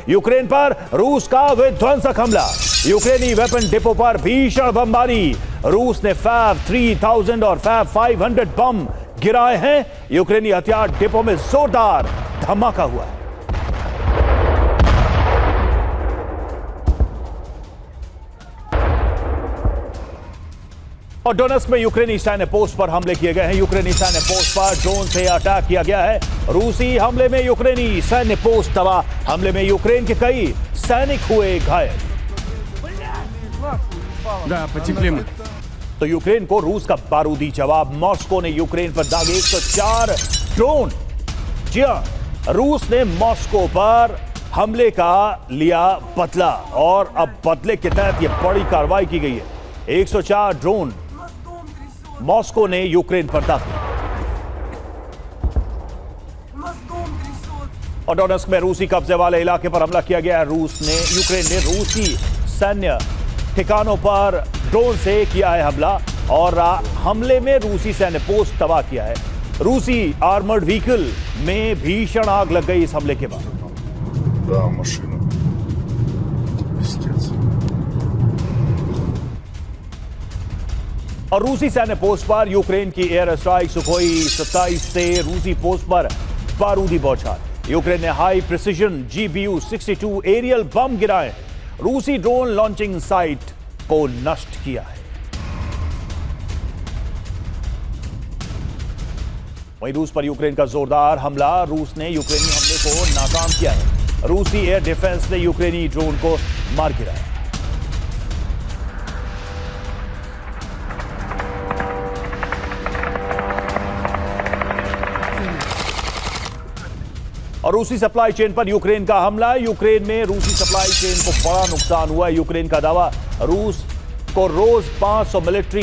Ukraine पर रूस का विध्वंसक हमला। यूक्रेनी वेपन डिपो पर भीषण बमबारी। रूस ने फैब 3000 और फैब 500 बम गिराए हैं। यूक्रेनी हथियार डिपो में जोरदार धमाका हुआ है। और डोनेस्क में यूक्रेनी सैन्य पोस्ट पर हमले किए गए हैं। यूक्रेनी सैन्य पोस्ट पर ड्रोन से अटैक किया गया है। रूसी हमले में यूक्रेनी सैन्य पोस्ट तबाह। हमले में यूक्रेन के कई सैनिक हुए घायल। तो यूक्रेन को रूस का बारूदी जवाब। मॉस्को ने यूक्रेन पर दागे 104 ड्रोन। जी हां, रूस ने मॉस्को पर हमले का लिया बदला और अब बदले के तहत यह बड़ी कार्रवाई की गई है। 104 ड्रोन मॉस्को ने यूक्रेन पर दागे। और डोनेस्क में रूसी कब्जे वाले इलाके पर हमला किया गया है। यूक्रेन ने रूसी सैन्य ठिकानों पर ड्रोन से किया है हमला और हमले में रूसी सैन्य पोस्ट तबाह किया है। रूसी आर्मर्ड व्हीकल में भीषण आग लग गई इस हमले के बाद। और रूसी सैन्य पोस्ट पर यूक्रेन की एयर स्ट्राइक। सुखोई 27 से रूसी पोस्ट पर बारूदी बौछार। यूक्रेन ने हाई प्रिसिजन GBU 62 एरियल बम गिराए। रूसी ड्रोन लॉन्चिंग साइट को नष्ट किया है। वहीं रूस पर यूक्रेन का जोरदार हमला। रूस ने यूक्रेनी हमले को नाकाम किया है। रूसी एयर डिफेंस ने यूक्रेनी ड्रोन को मार गिराया। और रूसी सप्लाई चेन पर यूक्रेन का हमला। यूक्रेन में रूसी सप्लाई चेन को बड़ा नुकसान हुआ है। यूक्रेन का दावा, रूस को रोज 500 मिलिट्री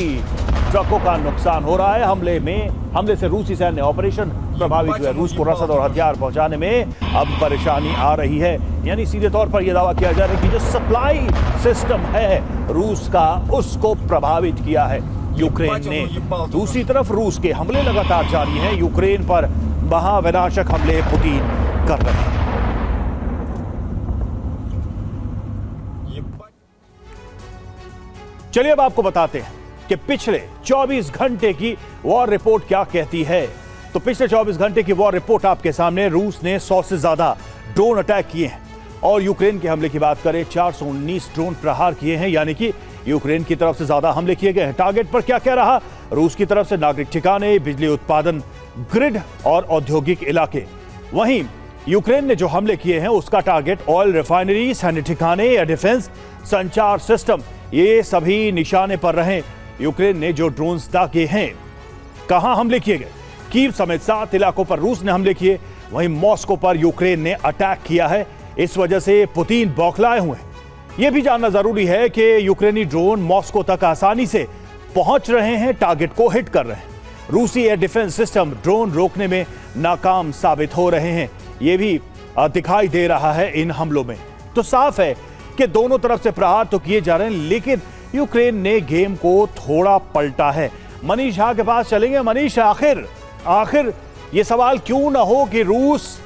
ट्रकों का नुकसान हो रहा है। हमले से रूसी सैन्य ऑपरेशन प्रभावित हुआ है। रूस को रसद और हथियार पहुंचाने में अब परेशानी आ रही है। यानी सीधे तौर पर यह दावा किया जा रहा है कि जो सप्लाई सिस्टम है रूस का, उसको प्रभावित किया है यूक्रेन ने। दूसरी तरफ रूस के हमले लगातार जारी हैं। यूक्रेन पर महाविनाशक हमले पुतिन कर रहे हैं। चलिए अब आपको बताते हैं कि पिछले 24 घंटे की वॉर रिपोर्ट क्या कहती है। तो पिछले 24 घंटे की वॉर रिपोर्ट आपके सामने। रूस ने 100 से ज्यादा ड्रोन अटैक किए हैं और यूक्रेन के हमले की बात करें 419 ड्रोन प्रहार किए हैं। यानी कि यूक्रेन की तरफ से ज्यादा हमले किए गए हैं। टारगेट पर क्या क्या रहा? रूस की तरफ से नागरिक ठिकाने, बिजली उत्पादन ग्रिड और औद्योगिक इलाके। वहीं यूक्रेन ने जो हमले किए हैं उसका टारगेट ऑयल रिफाइनरी, सैन्य ठिकाने, एयर डिफेंस, संचार सिस्टम, ये सभी निशाने पर रहे। यूक्रेन ने जो ड्रोन्स दागे हैं, कहां हमले किए गए? कीव समेत 7 इलाकों पर रूस ने हमले किए। वहीं मॉस्को पर यूक्रेन ने अटैक किया है। इस वजह से पुतिन बौखलाए हुए हैं। यह भी जानना जरूरी है कि यूक्रेनी ड्रोन मॉस्को तक आसानी से पहुंच रहे हैं, टारगेट को हिट कर रहे हैं। रूसी एयर डिफेंस सिस्टम ड्रोन रोकने में नाकाम साबित हो रहे हैं। यह भी दिखाई दे रहा है इन हमलों में। तो साफ है कि दोनों तरफ से प्रहार तो किए जा रहे हैं, लेकिन यूक्रेन ने गेम को थोड़ा पलटा है। मनीष झा के पास चलेंगे। मनीष, आखिर ये सवाल क्यों ना हो कि रूस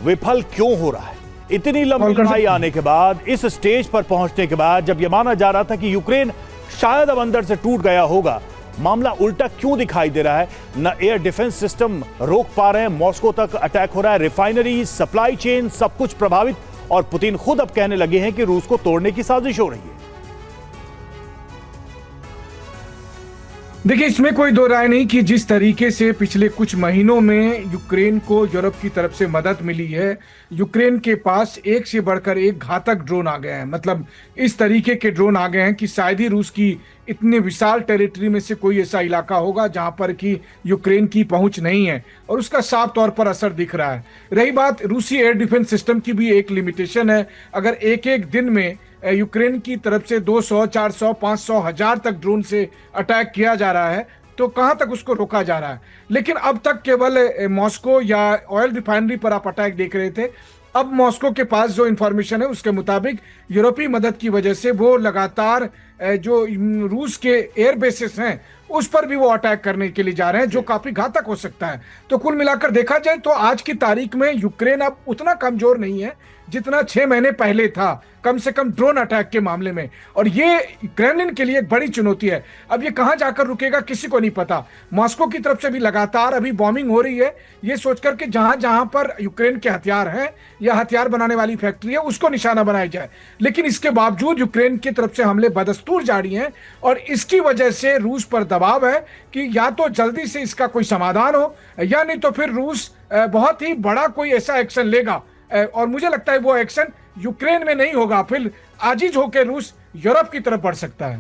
विफल क्यों हो रहा है? इतनी लंबी लड़ाई आने के बाद, इस स्टेज पर पहुंचने के बाद, जब यह माना जा रहा था कि यूक्रेन शायद अब अंदर से टूट गया होगा, मामला उल्टा क्यों दिखाई दे रहा है? न एयर डिफेंस सिस्टम रोक पा रहे हैं, मॉस्को तक अटैक हो रहा है, रिफाइनरी, सप्लाई चेन सब कुछ प्रभावित, और पुतिन खुद अब कहने लगे हैं कि रूस को तोड़ने की साजिश हो रही है। देखिए, इसमें कोई दो राय नहीं कि जिस तरीके से पिछले कुछ महीनों में यूक्रेन को यूरोप की तरफ से मदद मिली है, यूक्रेन के पास एक से बढ़कर एक घातक ड्रोन आ गए हैं। मतलब इस तरीके के ड्रोन आ गए हैं कि शायद ही रूस की इतने विशाल टेरिटरी में से कोई ऐसा इलाका होगा जहां पर कि यूक्रेन की पहुंच नहीं है, और उसका साफ तौर पर असर दिख रहा है। रही बात रूसी एयर डिफेंस सिस्टम की, भी एक लिमिटेशन है। अगर एक एक दिन में यूक्रेन की तरफ से 200, 400, 500, 1000 तक ड्रोन से अटैक किया जा रहा है, तो कहां तक उसको रोका जा रहा है? लेकिन अब तक केवल मॉस्को या ऑयल रिफाइनरी पर आप अटैक देख रहे थे। अब मॉस्को के पास जो इंफॉर्मेशन है उसके मुताबिक यूरोपीय मदद की वजह से वो लगातार जो रूस के एयर बेसेस हैं उस पर भी वो अटैक करने के लिए जा रहे हैं, जो काफी घातक हो सकता है। तो कुल मिलाकर देखा जाए तो आज की तारीख में यूक्रेन अब उतना कमजोर नहीं है जितना 6 महीने पहले था, कम से कम ड्रोन अटैक के मामले में। और ये क्रेमलिन के लिए एक बड़ी चुनौती है। अब ये कहां जाकर रुकेगा किसी को नहीं पता। मॉस्को की तरफ से भी लगातार अभी बॉम्बिंग हो रही है, ये सोचकर के जहां जहां पर यूक्रेन के हथियार हैं या हथियार बनाने वाली फैक्ट्री है उसको निशाना बनाया जाए। लेकिन इसके बावजूद यूक्रेन की तरफ से हमले बदस्तूर जारी हैं, और इसकी वजह से रूस पर दबाव है कि या तो जल्दी से इसका कोई समाधान हो, या नहीं तो फिर रूस बहुत ही बड़ा कोई ऐसा एक्शन लेगा। और मुझे लगता है वो एक्शन यूक्रेन में नहीं होगा, फिर आजिज होकर रूस यूरोप की तरफ बढ़ सकता है।